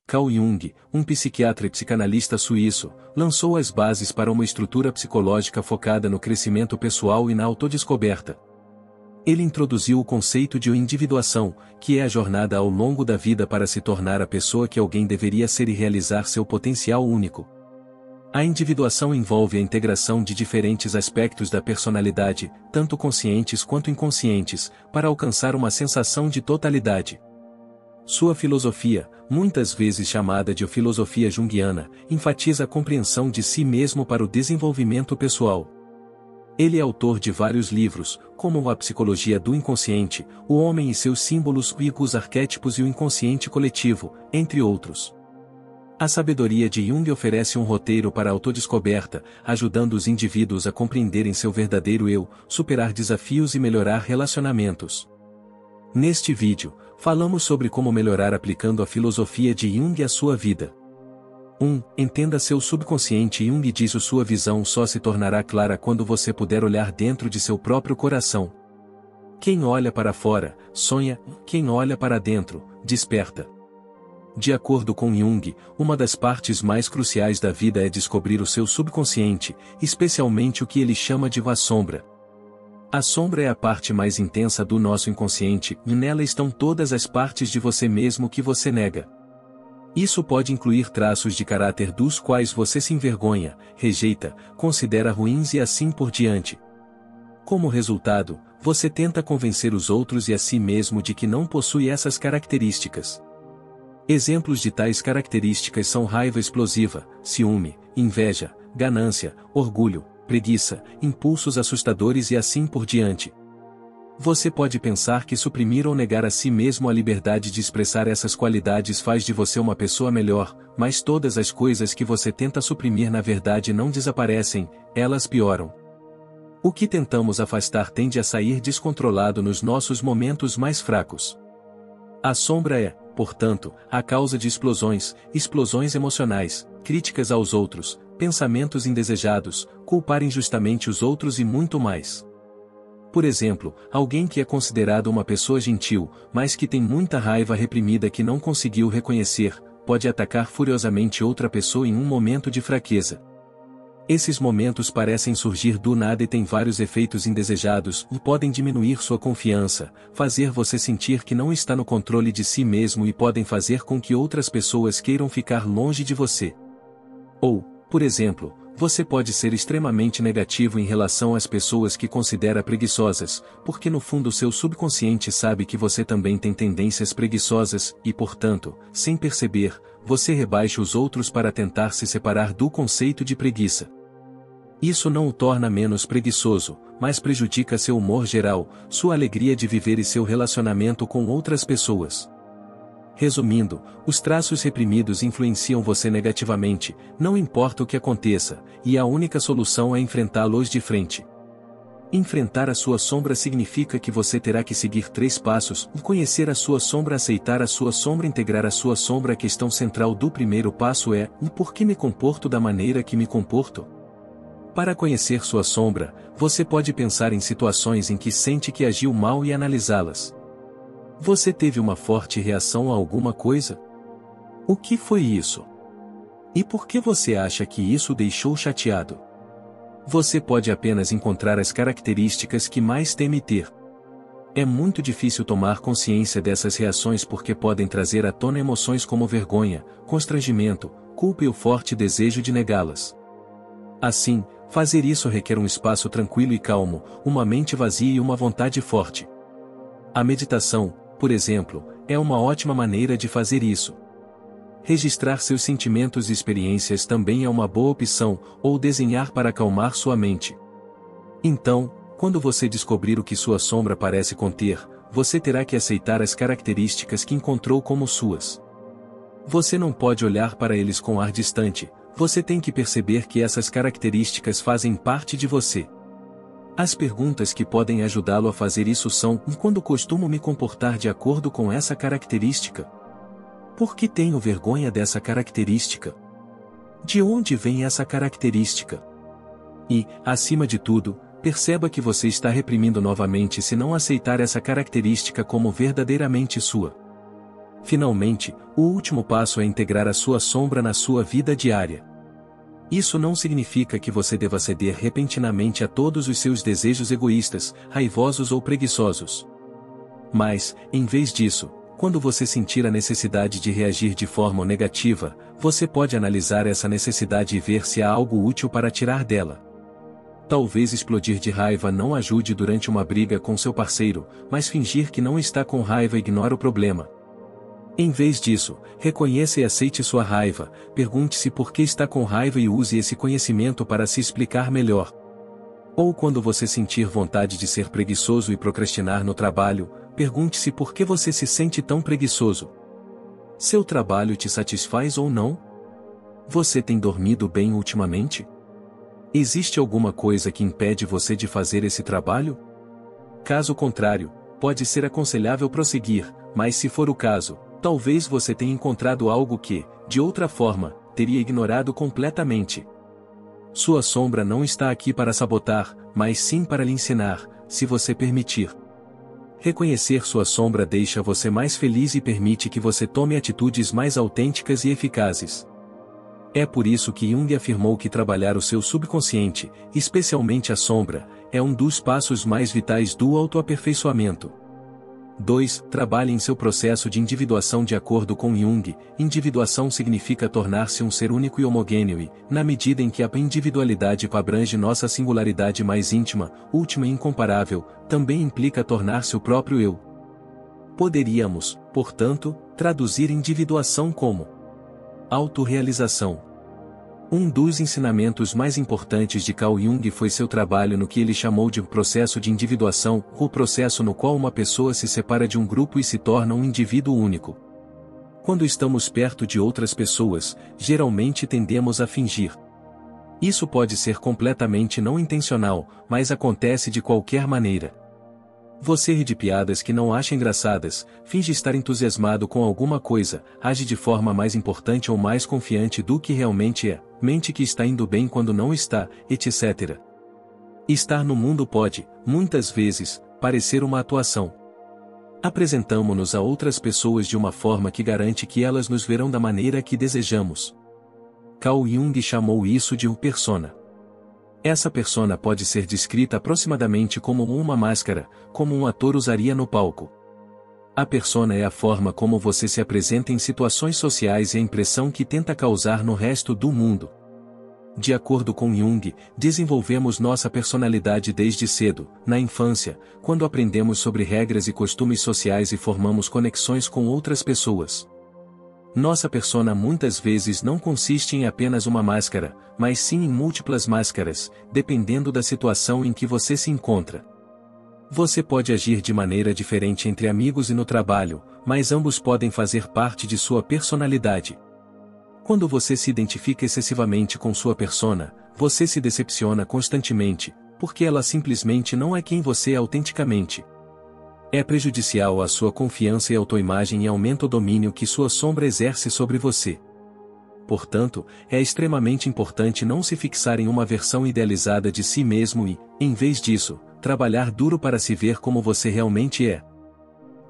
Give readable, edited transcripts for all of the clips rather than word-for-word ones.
Carl Jung, um psiquiatra e psicanalista suíço, lançou as bases para uma estrutura psicológica focada no crescimento pessoal e na autodescoberta. Ele introduziu o conceito de individuação, que é a jornada ao longo da vida para se tornar a pessoa que alguém deveria ser e realizar seu potencial único. A individuação envolve a integração de diferentes aspectos da personalidade, tanto conscientes quanto inconscientes, para alcançar uma sensação de totalidade. Sua filosofia, muitas vezes chamada de filosofia junguiana, enfatiza a compreensão de si mesmo para o desenvolvimento pessoal. Ele é autor de vários livros, como A Psicologia do Inconsciente, O Homem e seus Símbolos, os Arquétipos e o Inconsciente Coletivo, entre outros. A sabedoria de Jung oferece um roteiro para a autodescoberta, ajudando os indivíduos a compreenderem seu verdadeiro eu, superar desafios e melhorar relacionamentos. Neste vídeo, falamos sobre como melhorar aplicando a filosofia de Jung à sua vida. 1. Entenda seu subconsciente. Jung diz que sua visão só se tornará clara quando você puder olhar dentro de seu próprio coração. Quem olha para fora, sonha, quem olha para dentro, desperta. De acordo com Jung, uma das partes mais cruciais da vida é descobrir o seu subconsciente, especialmente o que ele chama de sombra. A sombra é a parte mais intensa do nosso inconsciente, e nela estão todas as partes de você mesmo que você nega. Isso pode incluir traços de caráter dos quais você se envergonha, rejeita, considera ruins e assim por diante. Como resultado, você tenta convencer os outros e a si mesmo de que não possui essas características. Exemplos de tais características são raiva explosiva, ciúme, inveja, ganância, orgulho, preguiça, impulsos assustadores e assim por diante. Você pode pensar que suprimir ou negar a si mesmo a liberdade de expressar essas qualidades faz de você uma pessoa melhor, mas todas as coisas que você tenta suprimir na verdade não desaparecem, elas pioram. O que tentamos afastar tende a sair descontrolado nos nossos momentos mais fracos. A sombra é, portanto, a causa de explosões emocionais, críticas aos outros, pensamentos indesejados, culpar injustamente os outros e muito mais. Por exemplo, alguém que é considerado uma pessoa gentil, mas que tem muita raiva reprimida que não conseguiu reconhecer, pode atacar furiosamente outra pessoa em um momento de fraqueza. Esses momentos parecem surgir do nada e têm vários efeitos indesejados e podem diminuir sua confiança, fazer você sentir que não está no controle de si mesmo e podem fazer com que outras pessoas queiram ficar longe de você. Ou, por exemplo, você pode ser extremamente negativo em relação às pessoas que considera preguiçosas, porque no fundo seu subconsciente sabe que você também tem tendências preguiçosas e, portanto, sem perceber, você rebaixa os outros para tentar se separar do conceito de preguiça. Isso não o torna menos preguiçoso, mas prejudica seu humor geral, sua alegria de viver e seu relacionamento com outras pessoas. Resumindo, os traços reprimidos influenciam você negativamente, não importa o que aconteça, e a única solução é enfrentá-los de frente. Enfrentar a sua sombra significa que você terá que seguir 3 passos: conhecer a sua sombra, aceitar a sua sombra, integrar a sua sombra. A questão central do primeiro passo é: por que me comporto da maneira que me comporto? Para conhecer sua sombra, você pode pensar em situações em que sente que agiu mal e analisá-las. Você teve uma forte reação a alguma coisa? O que foi isso? E por que você acha que isso o deixou chateado? Você pode apenas encontrar as características que mais teme ter. É muito difícil tomar consciência dessas reações porque podem trazer à tona emoções como vergonha, constrangimento, culpa e o forte desejo de negá-las. Assim, fazer isso requer um espaço tranquilo e calmo, uma mente vazia e uma vontade forte. A meditação, por exemplo, é uma ótima maneira de fazer isso. Registrar seus sentimentos e experiências também é uma boa opção, ou desenhar para acalmar sua mente. Então, quando você descobrir o que sua sombra parece conter, você terá que aceitar as características que encontrou como suas. Você não pode olhar para eles com ar distante, você tem que perceber que essas características fazem parte de você. As perguntas que podem ajudá-lo a fazer isso são: quando costumo me comportar de acordo com essa característica? Por que tenho vergonha dessa característica? De onde vem essa característica? E, acima de tudo, perceba que você está reprimindo novamente se não aceitar essa característica como verdadeiramente sua. Finalmente, o último passo é integrar a sua sombra na sua vida diária. Isso não significa que você deva ceder repentinamente a todos os seus desejos egoístas, raivosos ou preguiçosos. Mas, em vez disso, quando você sentir a necessidade de reagir de forma negativa, você pode analisar essa necessidade e ver se há algo útil para tirar dela. Talvez explodir de raiva não ajude durante uma briga com seu parceiro, mas fingir que não está com raiva ignora o problema. Em vez disso, reconheça e aceite sua raiva, pergunte-se por que está com raiva e use esse conhecimento para se explicar melhor. Ou quando você sentir vontade de ser preguiçoso e procrastinar no trabalho, pergunte-se por que você se sente tão preguiçoso. Seu trabalho te satisfaz ou não? Você tem dormido bem ultimamente? Existe alguma coisa que impede você de fazer esse trabalho? Caso contrário, pode ser aconselhável prosseguir, mas se for o caso, talvez você tenha encontrado algo que, de outra forma, teria ignorado completamente. Sua sombra não está aqui para sabotar, mas sim para lhe ensinar, se você permitir. Reconhecer sua sombra deixa você mais feliz e permite que você tome atitudes mais autênticas e eficazes. É por isso que Jung afirmou que trabalhar o seu subconsciente, especialmente a sombra, é um dos passos mais vitais do autoaperfeiçoamento. 2. Trabalhe em seu processo de individuação. De acordo com Jung, individuação significa tornar-se um ser único e homogêneo e, na medida em que a individualidade abrange nossa singularidade mais íntima, última e incomparável, também implica tornar-se o próprio eu. Poderíamos, portanto, traduzir individuação como autorrealização. Um dos ensinamentos mais importantes de Carl Jung foi seu trabalho no que ele chamou de processo de individuação, o processo no qual uma pessoa se separa de um grupo e se torna um indivíduo único. Quando estamos perto de outras pessoas, geralmente tendemos a fingir. Isso pode ser completamente não intencional, mas acontece de qualquer maneira. Você ri de piadas que não acha engraçadas, finge estar entusiasmado com alguma coisa, age de forma mais importante ou mais confiante do que realmente é, mente que está indo bem quando não está, etc. Estar no mundo pode, muitas vezes, parecer uma atuação. Apresentamo-nos a outras pessoas de uma forma que garante que elas nos verão da maneira que desejamos. Carl Jung chamou isso de persona. Essa persona pode ser descrita aproximadamente como uma máscara, como um ator usaria no palco. A persona é a forma como você se apresenta em situações sociais e a impressão que tenta causar no resto do mundo. De acordo com Jung, desenvolvemos nossa personalidade desde cedo, na infância, quando aprendemos sobre regras e costumes sociais e formamos conexões com outras pessoas. Nossa persona muitas vezes não consiste em apenas uma máscara, mas sim em múltiplas máscaras, dependendo da situação em que você se encontra. Você pode agir de maneira diferente entre amigos e no trabalho, mas ambos podem fazer parte de sua personalidade. Quando você se identifica excessivamente com sua persona, você se decepciona constantemente, porque ela simplesmente não é quem você é autenticamente. É prejudicial à sua confiança e autoimagem e aumenta o domínio que sua sombra exerce sobre você. Portanto, é extremamente importante não se fixar em uma versão idealizada de si mesmo e, em vez disso, trabalhar duro para se ver como você realmente é.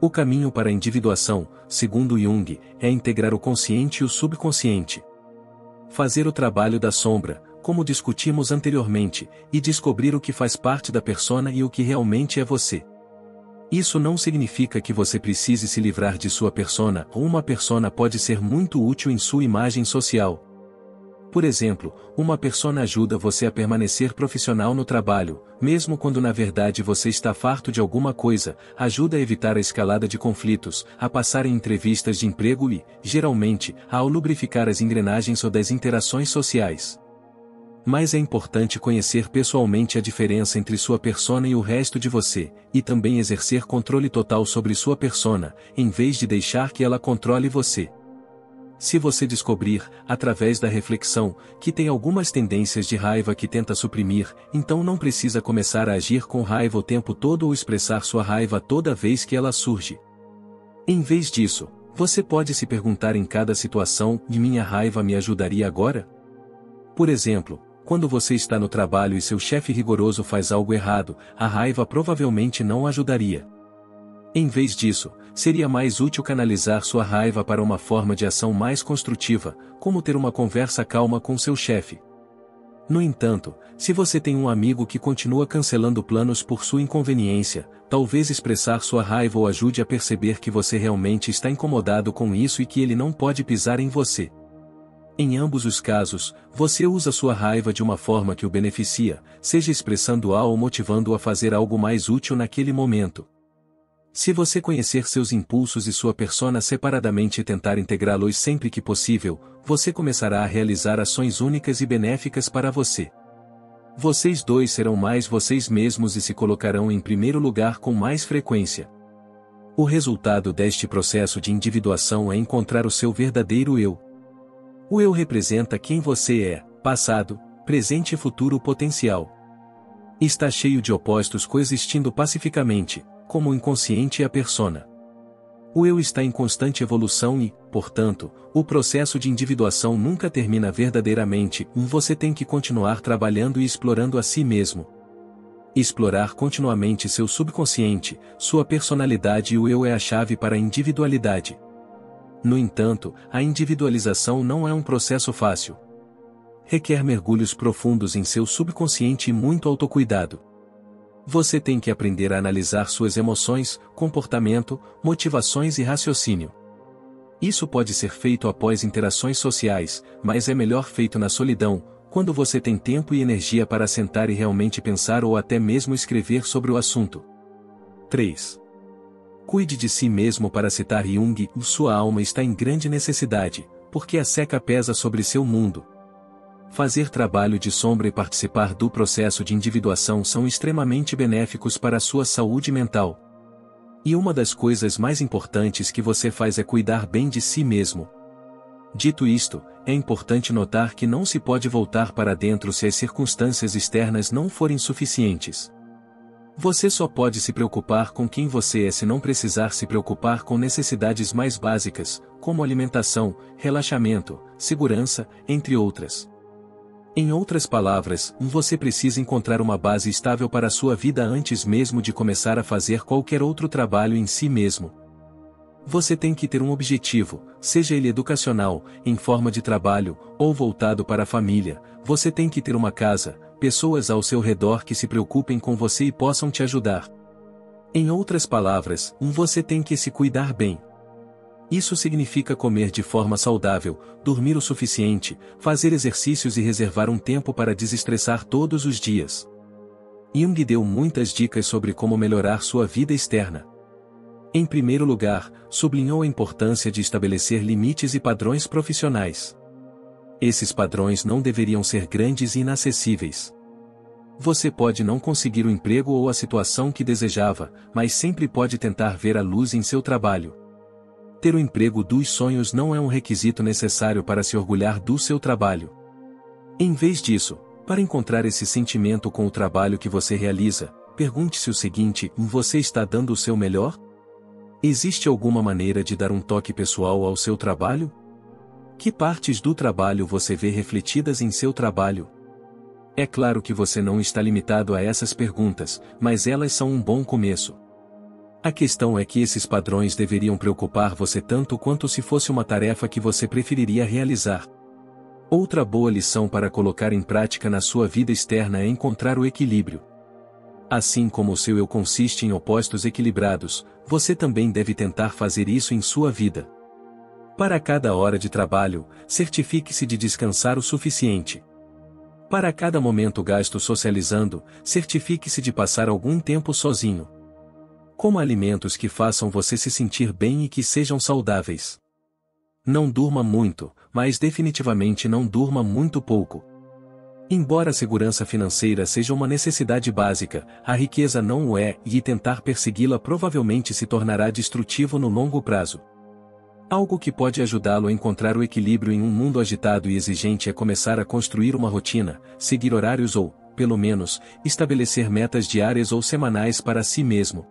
O caminho para a individuação, segundo Jung, é integrar o consciente e o subconsciente. Fazer o trabalho da sombra, como discutimos anteriormente, e descobrir o que faz parte da persona e o que realmente é você. Isso não significa que você precise se livrar de sua persona, ou uma persona pode ser muito útil em sua imagem social. Por exemplo, uma persona ajuda você a permanecer profissional no trabalho, mesmo quando na verdade você está farto de alguma coisa, ajuda a evitar a escalada de conflitos, a passar em entrevistas de emprego e, geralmente, a lubrificar as engrenagens ou das interações sociais. Mas é importante conhecer pessoalmente a diferença entre sua persona e o resto de você, e também exercer controle total sobre sua persona, em vez de deixar que ela controle você. Se você descobrir, através da reflexão, que tem algumas tendências de raiva que tenta suprimir, então não precisa começar a agir com raiva o tempo todo ou expressar sua raiva toda vez que ela surge. Em vez disso, você pode se perguntar em cada situação: e minha raiva me ajudaria agora? Por exemplo, quando você está no trabalho e seu chefe rigoroso faz algo errado, a raiva provavelmente não ajudaria. Em vez disso, seria mais útil canalizar sua raiva para uma forma de ação mais construtiva, como ter uma conversa calma com seu chefe. No entanto, se você tem um amigo que continua cancelando planos por sua inconveniência, talvez expressar sua raiva o ajude a perceber que você realmente está incomodado com isso e que ele não pode pisar em você. Em ambos os casos, você usa sua raiva de uma forma que o beneficia, seja expressando-a ou motivando-o a fazer algo mais útil naquele momento. Se você conhecer seus impulsos e sua persona separadamente e tentar integrá-los sempre que possível, você começará a realizar ações únicas e benéficas para você. Vocês dois serão mais vocês mesmos e se colocarão em primeiro lugar com mais frequência. O resultado deste processo de individuação é encontrar o seu verdadeiro eu. O eu representa quem você é, passado, presente e futuro potencial. Está cheio de opostos coexistindo pacificamente, como o inconsciente e a persona. O eu está em constante evolução e, portanto, o processo de individuação nunca termina verdadeiramente, você tem que continuar trabalhando e explorando a si mesmo. Explorar continuamente seu subconsciente, sua personalidade e o eu é a chave para a individualidade. No entanto, a individualização não é um processo fácil. Requer mergulhos profundos em seu subconsciente e muito autocuidado. Você tem que aprender a analisar suas emoções, comportamento, motivações e raciocínio. Isso pode ser feito após interações sociais, mas é melhor feito na solidão, quando você tem tempo e energia para sentar e realmente pensar ou até mesmo escrever sobre o assunto. 3. Cuide de si mesmo. Para citar Jung, sua alma está em grande necessidade, porque a seca pesa sobre seu mundo. Fazer trabalho de sombra e participar do processo de individuação são extremamente benéficos para a sua saúde mental. E uma das coisas mais importantes que você faz é cuidar bem de si mesmo. Dito isto, é importante notar que não se pode voltar para dentro se as circunstâncias externas não forem suficientes. Você só pode se preocupar com quem você é se não precisar se preocupar com necessidades mais básicas, como alimentação, relaxamento, segurança, entre outras. Em outras palavras, você precisa encontrar uma base estável para a sua vida antes mesmo de começar a fazer qualquer outro trabalho em si mesmo. Você tem que ter um objetivo, seja ele educacional, em forma de trabalho, ou voltado para a família. Você tem que ter uma casa, pessoas ao seu redor que se preocupem com você e possam te ajudar. Em outras palavras, você tem que se cuidar bem. Isso significa comer de forma saudável, dormir o suficiente, fazer exercícios e reservar um tempo para desestressar todos os dias. Jung deu muitas dicas sobre como melhorar sua vida externa. Em primeiro lugar, sublinhou a importância de estabelecer limites e padrões profissionais. Esses padrões não deveriam ser grandes e inacessíveis. Você pode não conseguir o emprego ou a situação que desejava, mas sempre pode tentar ver a luz em seu trabalho. Ter o emprego dos sonhos não é um requisito necessário para se orgulhar do seu trabalho. Em vez disso, para encontrar esse sentimento com o trabalho que você realiza, pergunte-se o seguinte: você está dando o seu melhor? Existe alguma maneira de dar um toque pessoal ao seu trabalho? Que partes do trabalho você vê refletidas em seu trabalho? É claro que você não está limitado a essas perguntas, mas elas são um bom começo. A questão é que esses padrões deveriam preocupar você tanto quanto se fosse uma tarefa que você preferiria realizar. Outra boa lição para colocar em prática na sua vida externa é encontrar o equilíbrio. Assim como o seu eu consiste em opostos equilibrados, você também deve tentar fazer isso em sua vida. Para cada hora de trabalho, certifique-se de descansar o suficiente. Para cada momento gasto socializando, certifique-se de passar algum tempo sozinho. Coma alimentos que façam você se sentir bem e que sejam saudáveis. Não durma muito, mas definitivamente não durma muito pouco. Embora a segurança financeira seja uma necessidade básica, a riqueza não o é, e tentar persegui-la provavelmente se tornará destrutivo no longo prazo. Algo que pode ajudá-lo a encontrar o equilíbrio em um mundo agitado e exigente é começar a construir uma rotina, seguir horários ou, pelo menos, estabelecer metas diárias ou semanais para si mesmo.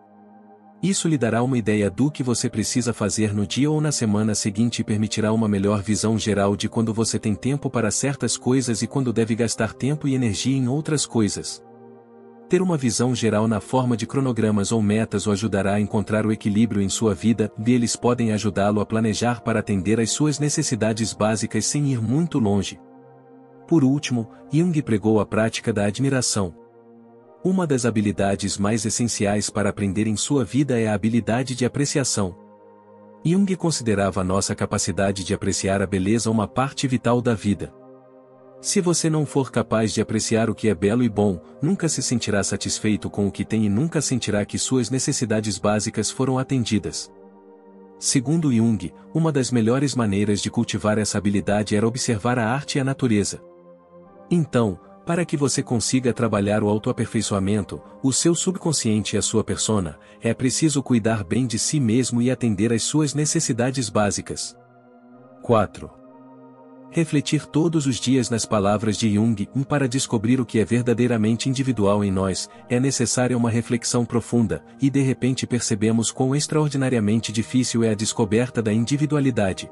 Isso lhe dará uma ideia do que você precisa fazer no dia ou na semana seguinte e permitirá uma melhor visão geral de quando você tem tempo para certas coisas e quando deve gastar tempo e energia em outras coisas. Ter uma visão geral na forma de cronogramas ou metas o ajudará a encontrar o equilíbrio em sua vida, e eles podem ajudá-lo a planejar para atender às suas necessidades básicas sem ir muito longe. Por último, Jung pregou a prática da admiração. Uma das habilidades mais essenciais para aprender em sua vida é a habilidade de apreciação. Jung considerava nossa capacidade de apreciar a beleza uma parte vital da vida. Se você não for capaz de apreciar o que é belo e bom, nunca se sentirá satisfeito com o que tem e nunca sentirá que suas necessidades básicas foram atendidas. Segundo Jung, uma das melhores maneiras de cultivar essa habilidade era observar a arte e a natureza. Então, para que você consiga trabalhar o autoaperfeiçoamento, o seu subconsciente e a sua persona, é preciso cuidar bem de si mesmo e atender às suas necessidades básicas. 4. Refletir todos os dias nas palavras de Jung. Para descobrir o que é verdadeiramente individual em nós, é necessária uma reflexão profunda, e de repente percebemos quão extraordinariamente difícil é a descoberta da individualidade.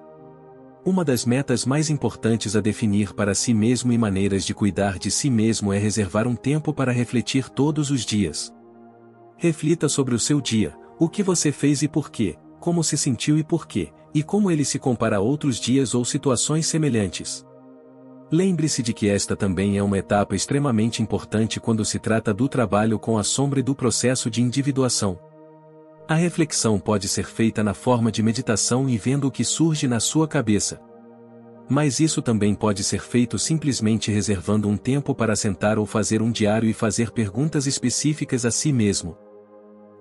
Uma das metas mais importantes a definir para si mesmo e maneiras de cuidar de si mesmo é reservar um tempo para refletir todos os dias. Reflita sobre o seu dia, o que você fez e por quê, como se sentiu e por quê, e como ele se compara a outros dias ou situações semelhantes. Lembre-se de que esta também é uma etapa extremamente importante quando se trata do trabalho com a sombra e do processo de individuação. A reflexão pode ser feita na forma de meditação e vendo o que surge na sua cabeça. Mas isso também pode ser feito simplesmente reservando um tempo para sentar ou fazer um diário e fazer perguntas específicas a si mesmo.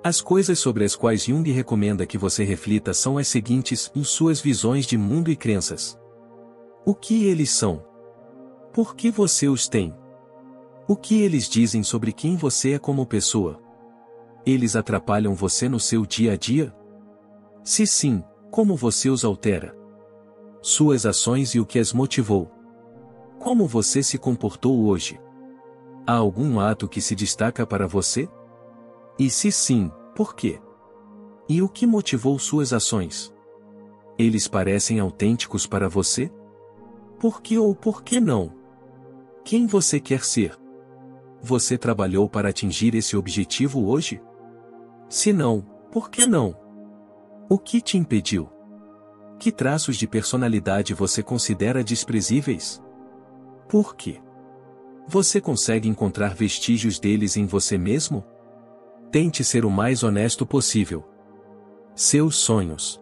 As coisas sobre as quais Jung recomenda que você reflita são as seguintes: suas visões de mundo e crenças. O que eles são? Por que você os tem? O que eles dizem sobre quem você é como pessoa? Eles atrapalham você no seu dia a dia? Se sim, como você os altera? Suas ações e o que as motivou? Como você se comportou hoje? Há algum ato que se destaca para você? E se sim, por quê? E o que motivou suas ações? Eles parecem autênticos para você? Por que ou por que não? Quem você quer ser? Você trabalhou para atingir esse objetivo hoje? Se não, por que não? O que te impediu? Que traços de personalidade você considera desprezíveis? Por quê? Você consegue encontrar vestígios deles em você mesmo? Tente ser o mais honesto possível. Seus sonhos.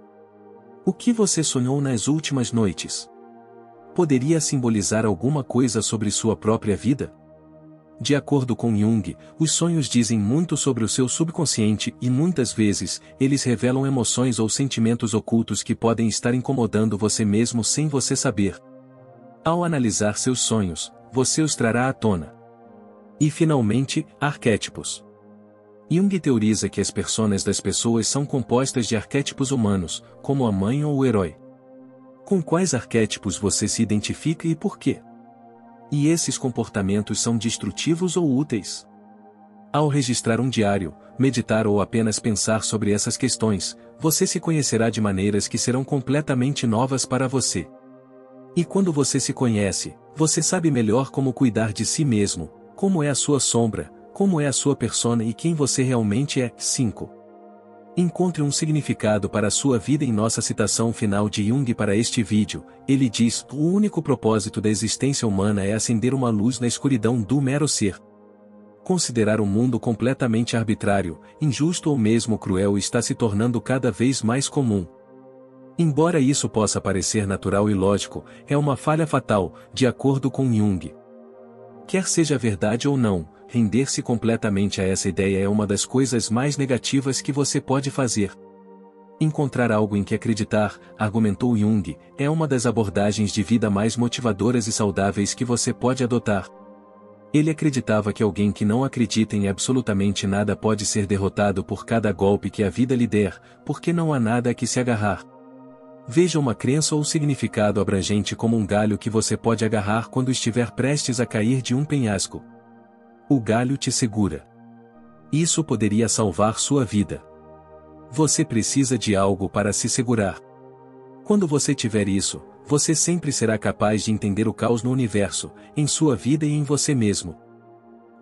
O que você sonhou nas últimas noites? Poderia simbolizar alguma coisa sobre sua própria vida? De acordo com Jung, os sonhos dizem muito sobre o seu subconsciente e muitas vezes, eles revelam emoções ou sentimentos ocultos que podem estar incomodando você mesmo sem você saber. Ao analisar seus sonhos, você os trará à tona. E finalmente, arquétipos. Jung teoriza que as personas das pessoas são compostas de arquétipos humanos, como a mãe ou o herói. Com quais arquétipos você se identifica e por quê? E esses comportamentos são destrutivos ou úteis? Ao registrar um diário, meditar ou apenas pensar sobre essas questões, você se conhecerá de maneiras que serão completamente novas para você. E quando você se conhece, você sabe melhor como cuidar de si mesmo, como é a sua sombra, como é a sua persona e quem você realmente é. 5. Encontre um significado para a sua vida. Em nossa citação final de Jung para este vídeo, ele diz: o único propósito da existência humana é acender uma luz na escuridão do mero ser. Considerar o mundo completamente arbitrário, injusto ou mesmo cruel está se tornando cada vez mais comum. Embora isso possa parecer natural e lógico, é uma falha fatal, de acordo com Jung. Quer seja verdade ou não, render-se completamente a essa ideia é uma das coisas mais negativas que você pode fazer. Encontrar algo em que acreditar, argumentou Jung, é uma das abordagens de vida mais motivadoras e saudáveis que você pode adotar. Ele acreditava que alguém que não acredita em absolutamente nada pode ser derrotado por cada golpe que a vida lhe der, porque não há nada a que se agarrar. Veja uma crença ou significado abrangente como um galho que você pode agarrar quando estiver prestes a cair de um penhasco. O galho te segura. Isso poderia salvar sua vida. Você precisa de algo para se segurar. Quando você tiver isso, você sempre será capaz de entender o caos no universo, em sua vida e em você mesmo.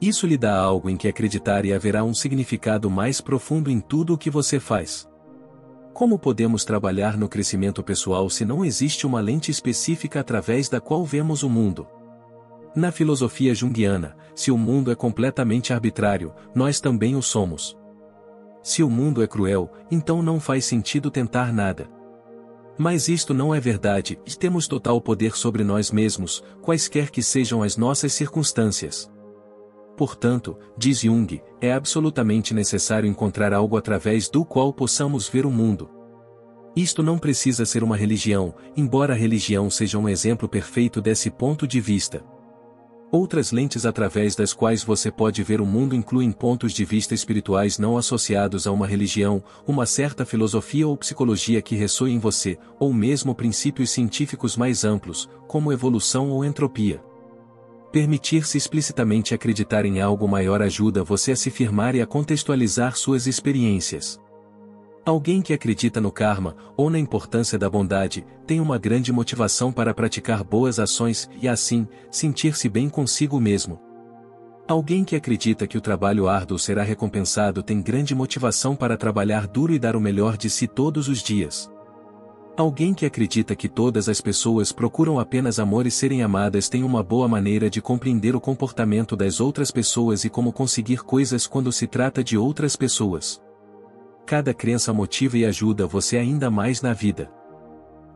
Isso lhe dá algo em que acreditar e haverá um significado mais profundo em tudo o que você faz. Como podemos trabalhar no crescimento pessoal se não existe uma lente específica através da qual vemos o mundo? Na filosofia junguiana, se o mundo é completamente arbitrário, nós também o somos. Se o mundo é cruel, então não faz sentido tentar nada. Mas isto não é verdade, e temos total poder sobre nós mesmos, quaisquer que sejam as nossas circunstâncias. Portanto, diz Jung, é absolutamente necessário encontrar algo através do qual possamos ver o mundo. Isto não precisa ser uma religião, embora a religião seja um exemplo perfeito desse ponto de vista. Outras lentes através das quais você pode ver o mundo incluem pontos de vista espirituais não associados a uma religião, uma certa filosofia ou psicologia que ressoe em você, ou mesmo princípios científicos mais amplos, como evolução ou entropia. Permitir-se explicitamente acreditar em algo maior ajuda você a se firmar e a contextualizar suas experiências. Alguém que acredita no karma, ou na importância da bondade, tem uma grande motivação para praticar boas ações e, assim, sentir-se bem consigo mesmo. Alguém que acredita que o trabalho árduo será recompensado tem grande motivação para trabalhar duro e dar o melhor de si todos os dias. Alguém que acredita que todas as pessoas procuram apenas amor e serem amadas tem uma boa maneira de compreender o comportamento das outras pessoas e como conseguir coisas quando se trata de outras pessoas. Cada crença motiva e ajuda você ainda mais na vida.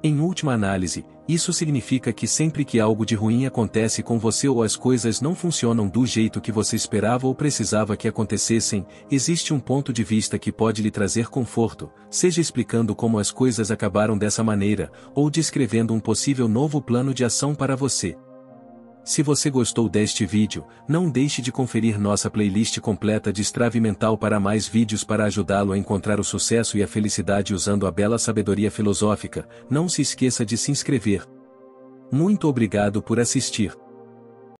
Em última análise, isso significa que sempre que algo de ruim acontece com você ou as coisas não funcionam do jeito que você esperava ou precisava que acontecessem, existe um ponto de vista que pode lhe trazer conforto, seja explicando como as coisas acabaram dessa maneira, ou descrevendo um possível novo plano de ação para você. Se você gostou deste vídeo, não deixe de conferir nossa playlist completa de Destrave Mental para mais vídeos para ajudá-lo a encontrar o sucesso e a felicidade usando a bela sabedoria filosófica. Não se esqueça de se inscrever. Muito obrigado por assistir.